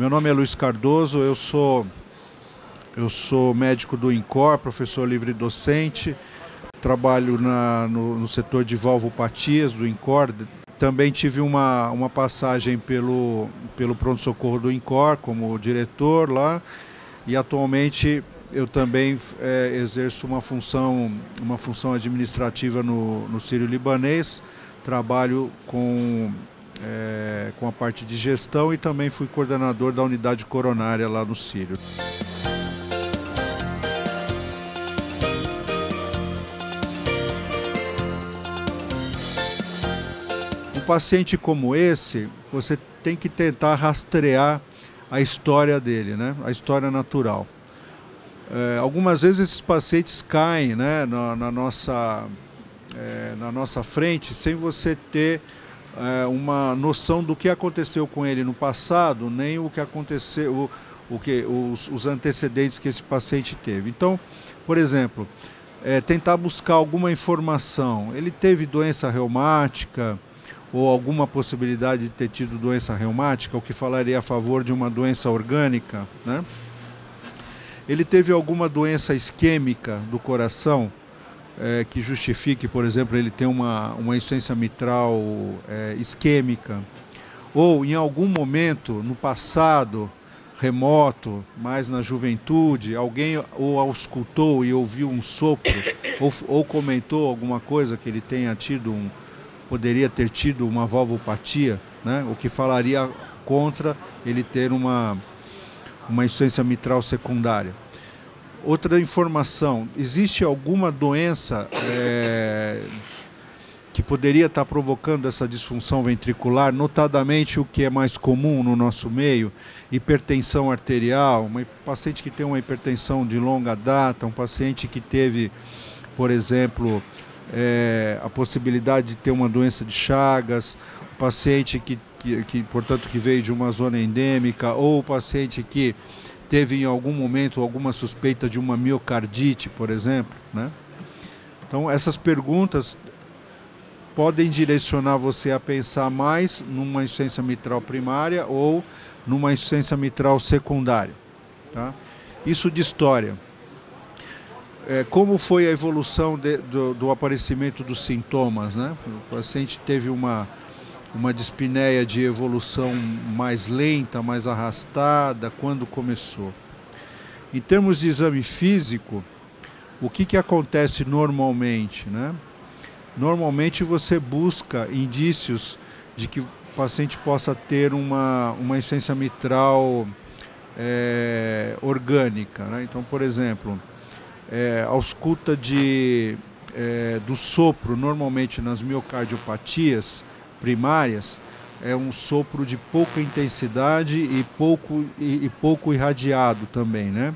Meu nome é Luiz Cardoso, eu sou médico do INCOR, professor livre docente, trabalho no setor de valvopatias do INCOR. Também tive uma passagem pelo pronto-socorro do INCOR como diretor lá, e atualmente eu também exerço uma função administrativa no Sírio-Libanês. Trabalho com a parte de gestão e também fui coordenador da unidade coronária lá no Sírio. Um paciente como esse, você tem que tentar rastrear a história dele, né? A história natural. Algumas vezes esses pacientes caem, né, na nossa frente sem você ter uma noção do que aconteceu com ele no passado, nem o que aconteceu, os antecedentes que esse paciente teve. Então, por exemplo, tentar buscar alguma informação. Ele teve doença reumática ou alguma possibilidade de ter tido doença reumática, o que falaria a favor de uma doença orgânica, né? Ele teve alguma doença isquêmica do coração, que justifique, por exemplo, ele ter uma insuficiência mitral isquêmica, ou em algum momento no passado remoto, mais na juventude, alguém o auscultou e ouviu um sopro, ou comentou alguma coisa que ele tenha tido poderia ter tido uma valvopatia, né? O que falaria contra ele ter uma insuficiência mitral secundária. Outra informação, existe alguma doença que poderia estar provocando essa disfunção ventricular, notadamente o que é mais comum no nosso meio, hipertensão arterial, um paciente que tem uma hipertensão de longa data, um paciente que teve, por exemplo, a possibilidade de ter uma doença de Chagas, paciente portanto, que veio de uma zona endêmica, ou o paciente que teve em algum momento alguma suspeita de uma miocardite, por exemplo, né? Então, essas perguntas podem direcionar você a pensar mais numa insuficiência mitral primária ou numa insuficiência mitral secundária, tá? Isso de história. Como foi a evolução do aparecimento dos sintomas, né? O paciente teve uma dispneia de evolução mais lenta, mais arrastada, quando começou. Em termos de exame físico, o que acontece normalmente, né? Normalmente você busca indícios de que o paciente possa ter uma insuficiência mitral orgânica, né? Então, por exemplo, a ausculta do sopro, normalmente nas miocardiopatias primárias, é um sopro de pouca intensidade e pouco irradiado também, né?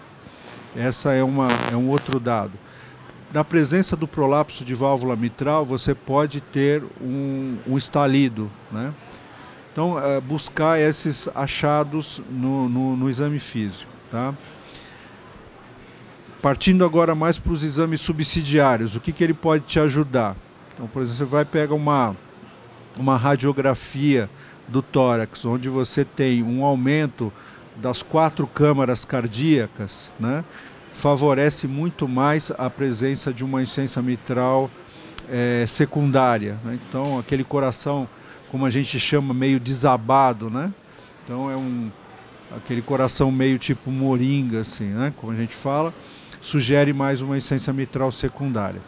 Essa é um outro dado. Na presença do prolapso de válvula mitral, você pode ter um estalido, né? Então, buscar esses achados no exame físico, tá? Partindo agora mais para os exames subsidiários, o que ele pode te ajudar? Então, por exemplo, você vai pegar uma radiografia do tórax, onde você tem um aumento das 4 câmaras cardíacas, né? Favorece muito mais a presença de uma insuficiência mitral secundária, né? Então, aquele coração, como a gente chama, meio desabado, né? Então, aquele coração meio tipo moringa, assim, né? Como a gente fala, sugere mais uma insuficiência mitral secundária.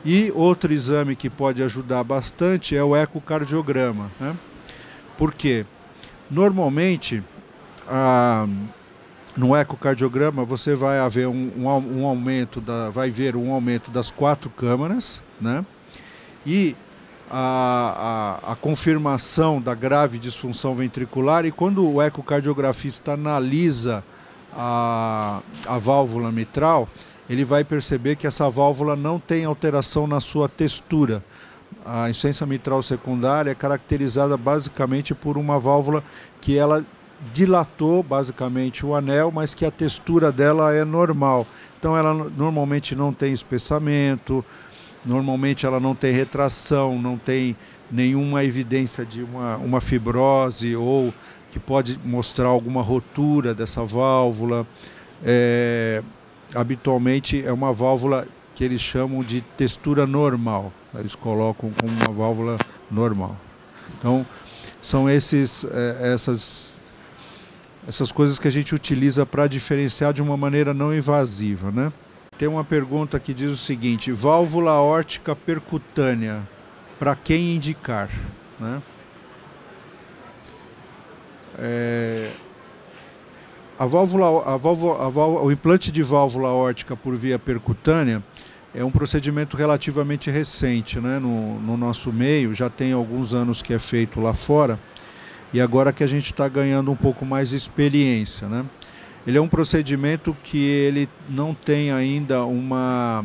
E outro exame que pode ajudar bastante é o ecocardiograma, né? Por quê? Normalmente, no ecocardiograma você vai ver vai ver um aumento das 4 câmaras, né? E a confirmação da grave disfunção ventricular, e quando o ecocardiografista analisa a válvula mitral, ele vai perceber que essa válvula não tem alteração na sua textura. A insuficiência mitral secundária é caracterizada basicamente por uma válvula que ela dilatou basicamente o anel, mas que a textura dela é normal. Então ela normalmente não tem espessamento, normalmente ela não tem retração, não tem nenhuma evidência de uma fibrose ou que pode mostrar alguma rotura dessa válvula. Habitualmente é uma válvula que eles chamam de textura normal. Eles colocam como uma válvula normal. Então, são essas coisas que a gente utiliza para diferenciar de uma maneira não invasiva, né? Tem uma pergunta que diz o seguinte: válvula aórtica percutânea, para quem indicar, né? O implante de válvula aórtica por via percutânea é um procedimento relativamente recente, né, no nosso meio. Já tem alguns anos que é feito lá fora e agora que a gente está ganhando um pouco mais de experiência, né? Ele é um procedimento que ele não tem ainda uma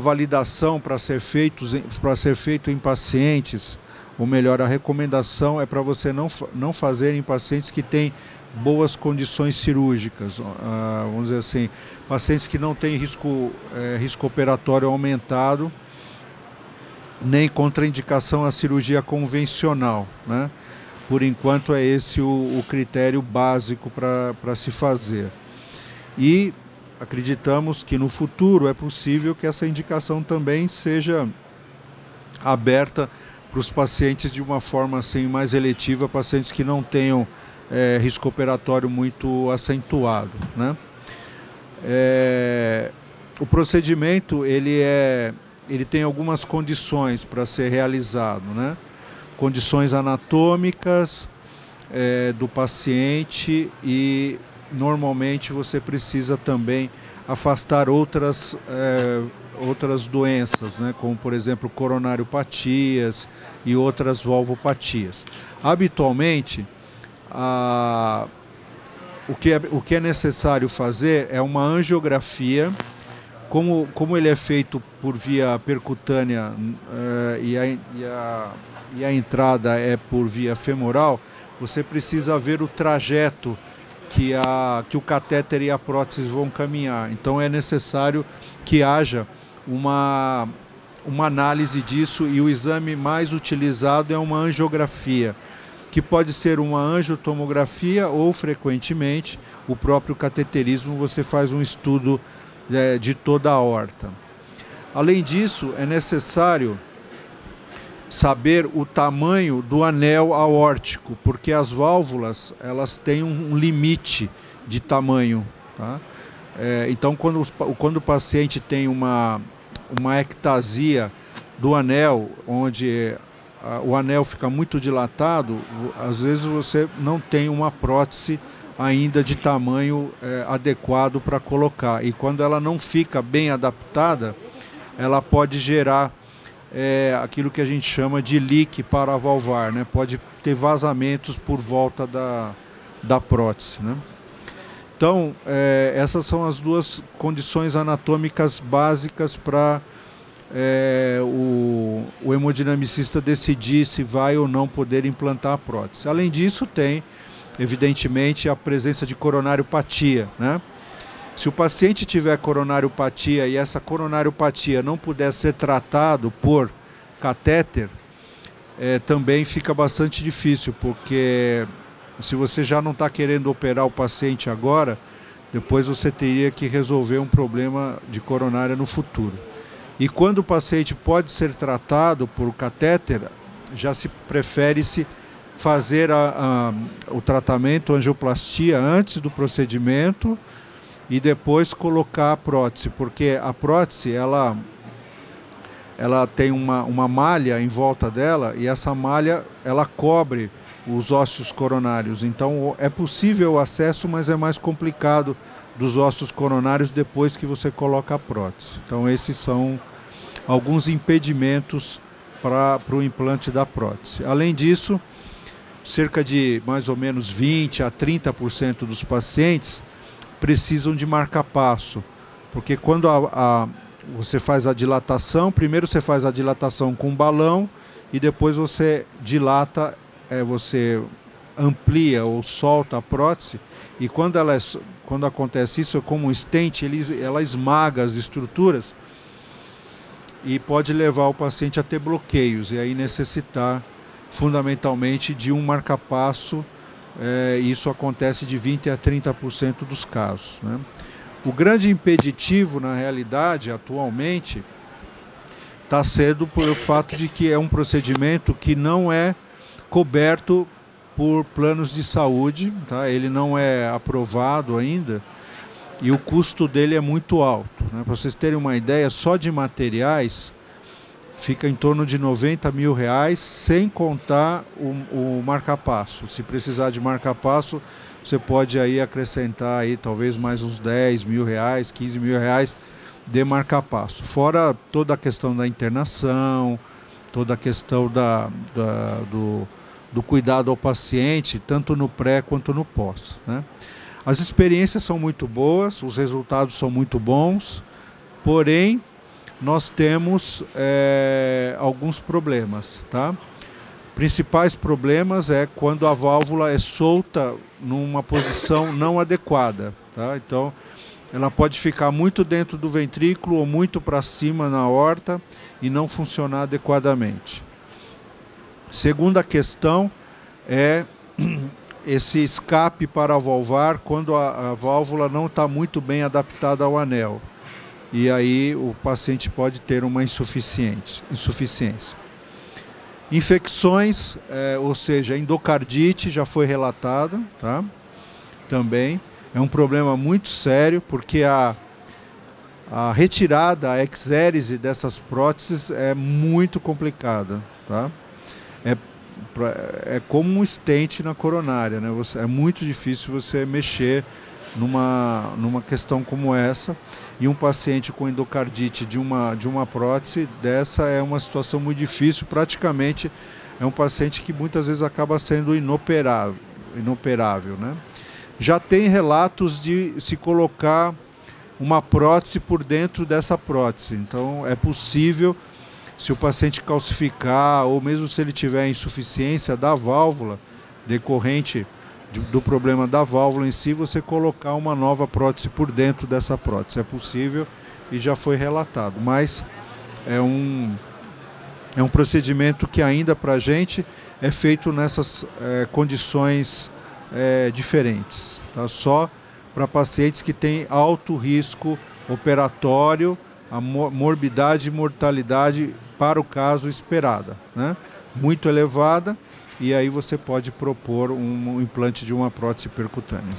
validação para ser feito em pacientes, ou melhor, a recomendação é para você não fazer em pacientes que têm boas condições cirúrgicas, vamos dizer assim, pacientes que não têm risco operatório aumentado, nem contraindicação à cirurgia convencional, né? Por enquanto é esse o critério básico para se fazer. E acreditamos que no futuro é possível que essa indicação também seja aberta para os pacientes de uma forma assim, mais eletiva, pacientes que não tenham risco operatório muito acentuado, né? O procedimento ele tem algumas condições para ser realizado, né? Condições anatômicas do paciente e normalmente você precisa também afastar outras doenças, né? Como por exemplo coronariopatias e outras valvopatias. Habitualmente, o que é necessário fazer é uma angiografia. Como ele é feito por via percutânea e a entrada é por via femoral, você precisa ver o trajeto que o catéter e a prótese vão caminhar. Então é necessário que haja uma análise disso, e o exame mais utilizado é uma angiografia, que pode ser uma angiotomografia ou, frequentemente, o próprio cateterismo, você faz um estudo de toda a aorta. Além disso, é necessário saber o tamanho do anel aórtico, porque as válvulas elas têm um limite de tamanho, tá? Então, quando o paciente tem uma ectasia do anel, onde o anel fica muito dilatado, às vezes você não tem uma prótese ainda de tamanho adequado para colocar. E quando ela não fica bem adaptada, ela pode gerar aquilo que a gente chama de leak paravalvar, né? Pode ter vazamentos por volta da prótese, né? Então, essas são as duas condições anatômicas básicas para o hemodinamicista decidir se vai ou não poder implantar a prótese. Além disso, tem, evidentemente, a presença de coronariopatia, né? Se o paciente tiver coronariopatia e essa coronariopatia não puder ser tratado por catéter, também fica bastante difícil, porque se você já não está querendo operar o paciente agora, depois você teria que resolver um problema de coronária no futuro. E quando o paciente pode ser tratado por catéter, já se prefere-se fazer o tratamento, a angioplastia, antes do procedimento, e depois colocar a prótese, porque a prótese ela tem uma malha em volta dela, e essa malha ela cobre os ossos coronários. Então é possível o acesso, mas é mais complicado dos ossos coronários depois que você coloca a prótese. Então esses são alguns impedimentos para o implante da prótese. Além disso, cerca de mais ou menos 20 a 30% dos pacientes precisam de marca-passo, porque quando você faz a dilatação, primeiro você faz a dilatação com um balão e depois você dilata, você amplia ou solta a prótese, e quando acontece isso, como um stent, ela esmaga as estruturas e pode levar o paciente a ter bloqueios, e aí necessitar fundamentalmente de um marca-passo isso acontece de 20% a 30% dos casos, né? O grande impeditivo, na realidade, atualmente, está sendo pelo fato de que é um procedimento que não é coberto por planos de saúde, tá? Ele não é aprovado ainda e o custo dele é muito alto, né? Para vocês terem uma ideia, só de materiais fica em torno de R$ 90.000, sem contar o marca-passo. Se precisar de marca-passo, você pode aí acrescentar aí talvez mais uns R$ 10.000, R$ 15.000 de marca-passo. Fora toda a questão da internação, toda a questão do cuidado ao paciente, tanto no pré quanto no pós, né? As experiências são muito boas, os resultados são muito bons, porém nós temos alguns problemas, tá? Principais problemas é quando a válvula é solta numa posição não adequada, tá? Então, ela pode ficar muito dentro do ventrículo ou muito para cima na aorta e não funcionar adequadamente. Segunda questão é esse escape paravalvar quando a válvula não está muito bem adaptada ao anel. E aí o paciente pode ter uma insuficiência. Infecções, ou seja, endocardite já foi relatada, tá? Também é um problema muito sério, porque a retirada, a exérese dessas próteses é muito complicada, tá? É como um stent na coronária, né? É muito difícil você mexer numa questão como essa, e um paciente com endocardite de uma prótese dessa é uma situação muito difícil, praticamente é um paciente que muitas vezes acaba sendo inoperável, né? Já tem relatos de se colocar uma prótese por dentro dessa prótese, então é possível, se o paciente calcificar ou mesmo se ele tiver insuficiência da válvula decorrente do problema da válvula em si, você colocar uma nova prótese por dentro dessa prótese. É possível e já foi relatado, mas é um procedimento que ainda para a gente é feito nessas condições diferentes, tá? Só para pacientes que têm alto risco operatório, a morbidade e mortalidade para o caso esperada, né? Muito elevada, e aí você pode propor um implante de uma prótese percutânea.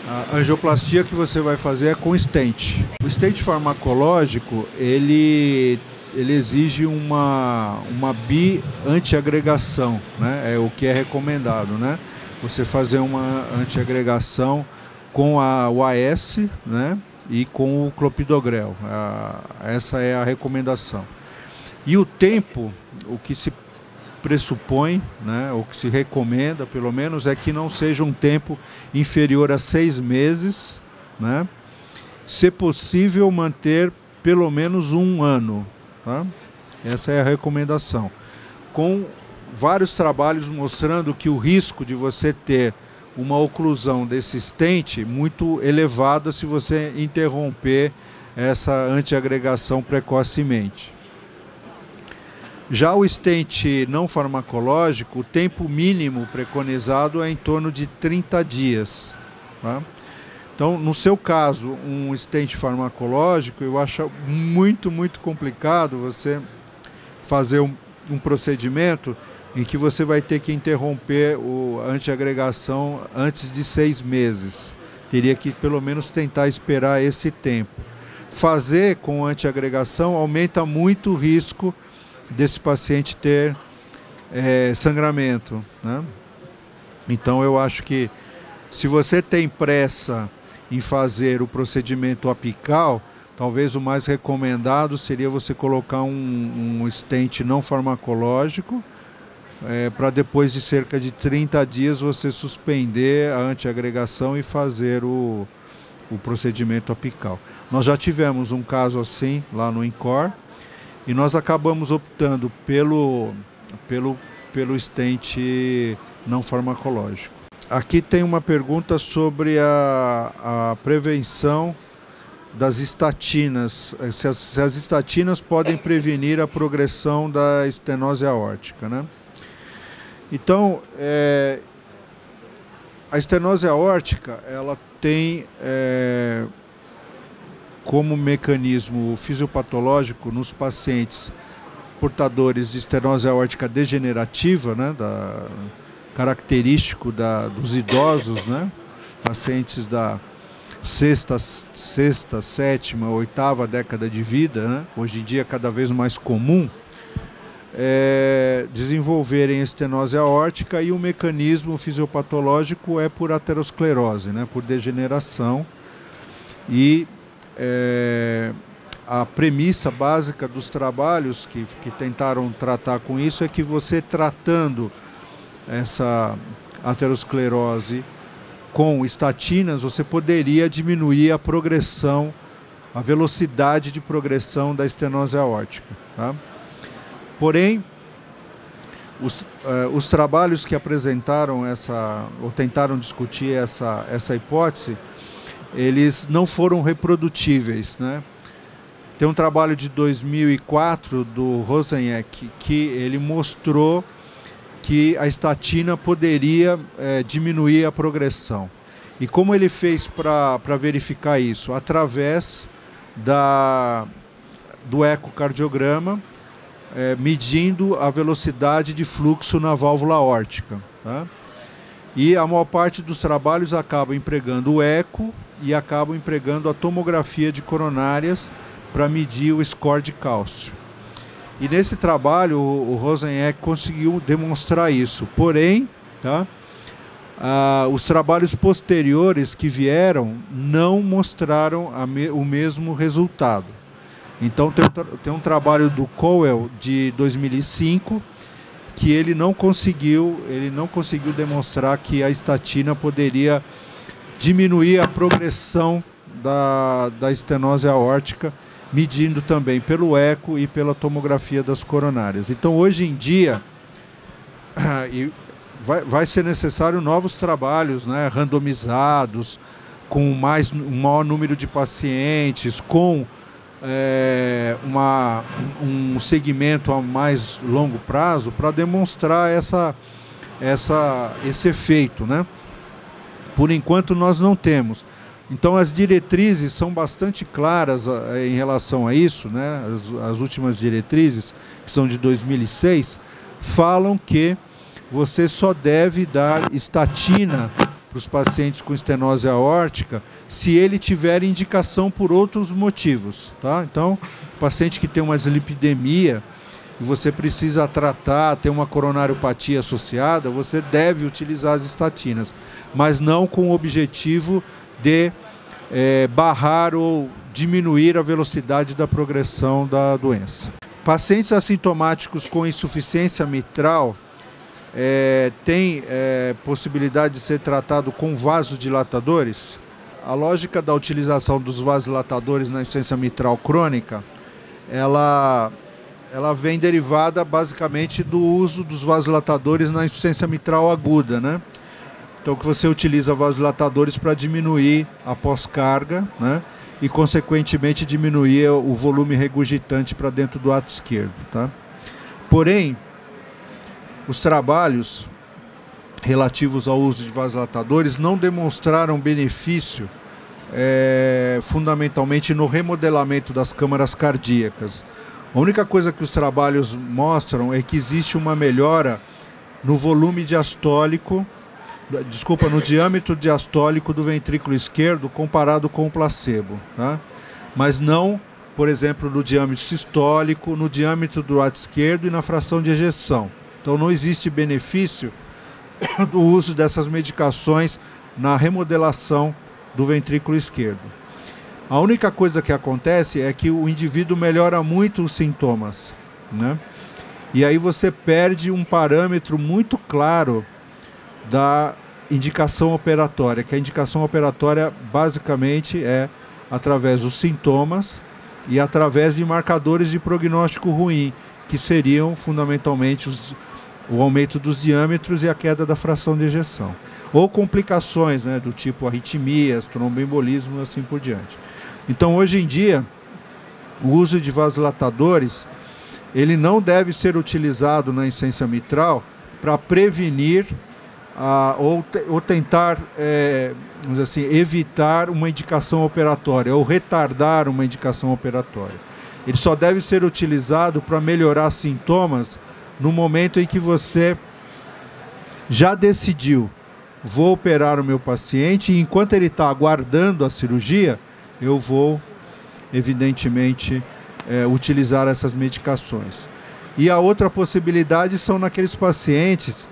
A angioplastia que você vai fazer é com stent. O stent farmacológico, ele exige uma bi-antiagregação, né? É o que é recomendado, né? Você fazer uma antiagregação com o AS, né? E com o clopidogrel. Essa é a recomendação. E o tempo, o que se pressupõe, né, o que se recomenda, pelo menos, é que não seja um tempo inferior a 6 meses, né? Se possível, manter pelo menos 1 ano. Tá? Essa é a recomendação. Com vários trabalhos mostrando que o risco de você ter uma oclusão desse stent muito elevada se você interromper essa antiagregação precocemente. Já o stent não farmacológico, o tempo mínimo preconizado é em torno de 30 dias. Tá? Então, no seu caso, um stent farmacológico, eu acho muito complicado você fazer um procedimento em que você vai ter que interromper a antiagregação antes de 6 meses. Teria que, pelo menos, tentar esperar esse tempo. Fazer com antiagregação aumenta muito o risco desse paciente ter sangramento, né? Então, eu acho que se você tem pressa em fazer o procedimento apical, talvez o mais recomendado seria você colocar um stent não farmacológico, para depois de cerca de 30 dias você suspender a antiagregação e fazer o procedimento apical. Nós já tivemos um caso assim lá no INCOR e nós acabamos optando pelo stent não farmacológico. Aqui tem uma pergunta sobre a prevenção das estatinas, se as estatinas podem prevenir a progressão da estenose aórtica, né? Então, a estenose aórtica, ela tem como mecanismo fisiopatológico nos pacientes portadores de estenose aórtica degenerativa, né, característico dos idosos, né, pacientes da sexta, sétima, oitava década de vida, né, hoje em dia cada vez mais comum, desenvolverem estenose aórtica, e o mecanismo fisiopatológico é por aterosclerose, né, por degeneração. E a premissa básica dos trabalhos que tentaram tratar com isso é que você, tratando essa aterosclerose com estatinas, você poderia diminuir a progressão, a velocidade de progressão da estenose aórtica, tá? Porém, os trabalhos que apresentaram ou tentaram discutir essa hipótese, eles não foram reprodutíveis, né? Tem um trabalho de 2004 do Rosenheck que ele mostrou que a estatina poderia diminuir a progressão. E como ele fez para verificar isso? Através do ecocardiograma, medindo a velocidade de fluxo na válvula aórtica, tá? E a maior parte dos trabalhos acabam empregando o eco e acabam empregando a tomografia de coronárias para medir o score de cálcio. E nesse trabalho o Rosenheck conseguiu demonstrar isso. Porém, tá, os trabalhos posteriores que vieram não mostraram o mesmo resultado. Então tem um trabalho do Cowell de 2005 que ele não conseguiu demonstrar que a estatina poderia diminuir a progressão da estenose aórtica, medindo também pelo eco e pela tomografia das coronárias. Então, hoje em dia, vai ser necessário novos trabalhos, né, randomizados, com um maior número de pacientes, com um segmento a mais longo prazo, para demonstrar esse efeito, né? Por enquanto nós não temos. Então as diretrizes são bastante claras em relação a isso, né? As últimas diretrizes, que são de 2006, falam que você só deve dar estatina para os pacientes com estenose aórtica se ele tiver indicação por outros motivos, tá? Então, o paciente que tem uma dislipidemia e você precisa tratar, tem uma coronariopatia associada, você deve utilizar as estatinas, mas não com o objetivo de barrar ou diminuir a velocidade da progressão da doença. Pacientes assintomáticos com insuficiência mitral tem possibilidade de ser tratado com vasodilatadores. A lógica da utilização dos vasodilatadores na insuficiência mitral crônica, ela vem derivada basicamente do uso dos vasodilatadores na insuficiência mitral aguda, né? Então, que você utiliza vasodilatadores para diminuir a pós-carga, né? E, consequentemente, diminuir o volume regurgitante para dentro do ato esquerdo, tá? Porém, os trabalhos relativos ao uso de vasodilatadores não demonstraram benefício fundamentalmente no remodelamento das câmaras cardíacas. A única coisa que os trabalhos mostram é que existe uma melhora no volume diastólico, no diâmetro diastólico do ventrículo esquerdo comparado com o placebo, tá? Mas não, por exemplo, no diâmetro sistólico, no diâmetro do ato esquerdo e na fração de ejeção. Então não existe benefício do uso dessas medicações na remodelação do ventrículo esquerdo. A única coisa que acontece é que o indivíduo melhora muito os sintomas, né? E aí você perde um parâmetro muito claro da indicação operatória, que a indicação operatória basicamente é através dos sintomas e através de marcadores de prognóstico ruim, que seriam fundamentalmente o aumento dos diâmetros e a queda da fração de ejeção. Ou complicações, né, do tipo arritmias, tromboembolismo e assim por diante. Então, hoje em dia, o uso de vasodilatadores, ele não deve ser utilizado na insuficiência mitral para prevenir ou tentar, vamos dizer assim, evitar uma indicação operatória ou retardar uma indicação operatória. Ele só deve ser utilizado para melhorar sintomas no momento em que você já decidiu, vou operar o meu paciente, e enquanto ele está aguardando a cirurgia, eu vou, evidentemente, utilizar essas medicações. E a outra possibilidade são naqueles pacientes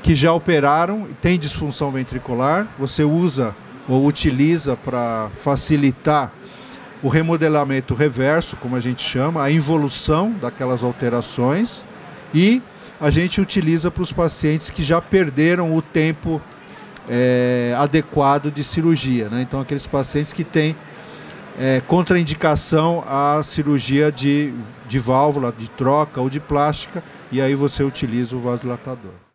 que já operaram e tem disfunção ventricular, você usa ou utiliza para facilitar o remodelamento reverso, como a gente chama, a involução daquelas alterações, e a gente utiliza para os pacientes que já perderam o tempo adequado de cirurgia, né? Então, aqueles pacientes que têm contraindicação à cirurgia de válvula, de troca ou de plástica, e aí você utiliza o vasodilatador.